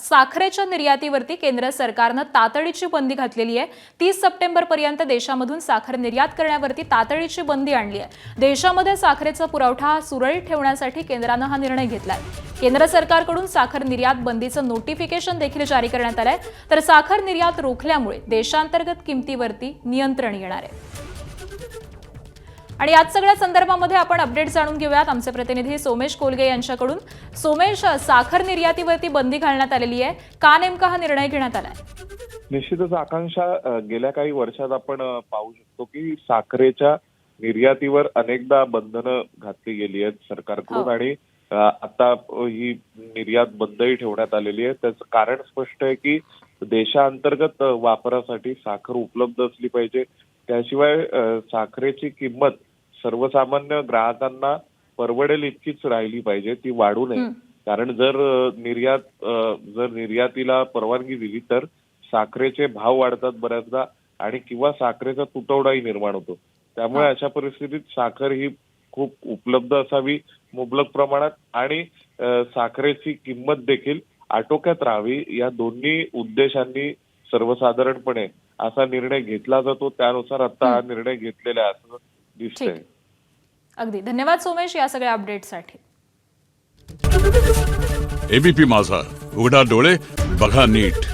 साखरेच्या निर्यातीवरती केंद्र सरकारनं तातडीची बंदी घातलेली आहे। 30 सप्टेंबरपर्यंत देशामधून साखर निर्यात करण्यावरती तातडीची बंदी आणली आहे। देशामध्ये साखरेचा पुरवठा सुरळीत ठेवण्यासाठी केंद्रानं हा निर्णय घेतलाय। केंद्र सरकारकडून साखर निर्यात बंदीचं नोटिफिकेशन देखील जारी करण्यात आलंय। तर साखर निर्यात रोखल्यामुळे देशांतर्गत किमतीवरती नियंत्रण येणार आहे। आणि याच सगळ्या संदर्भामध्ये आपण अपडेट जाणून घेऊयात आमचे प्रतिनिधी सोमेश कोलगे यांच्याकडून। सोमेश, साखर निर्यातीवरती बंदी घालण्यात आलेली आहे, का नेमका हा निर्णय घेण्यात आलाय? निश्चितच आकांक्षा, गेल्या काही वर्षात आपण पाहू शकतो की साखरेच्या निर्यातीवर अनेकदा बंधनं घातली गेली आहेत सरकारकडून आणि आता ही निर्यात बंदही ठेवण्यात आलेली आहे। त्याचं कारण स्पष्ट आहे की देशांतर्गत वापरासाठी साखर उपलब्ध असली पाहिजे। त्याशिवाय साखरेची किंमत सर्वसामान्य ग्राहकांना परवडेल इतकीच राहिली पाहिजे, ती वाढू नये। कारण जर निर्यातीला परवानगी दिली तर साखरेचे भाव वाढतात बऱ्याचदा आणि किंवा साखरेचा तुटवडाही निर्माण होतो। त्यामुळे अशा परिस्थितीत साखर ही खूप उपलब्ध असावी मुबलक प्रमाणात आणि साखरेची किंमत देखील आटोक्यात राहावी, या दोन्ही उद्देशांनी सर्वसाधारणपणे असा निर्णय घेतला जातो। त्यानुसार आता हा निर्णय घेतलेला आहे असं दिसतंय। अगदी धन्यवाद सोमेश या सगळ्या अपडेटसाठी। एबीपी माझा, उघडा डोळे बघा नीट।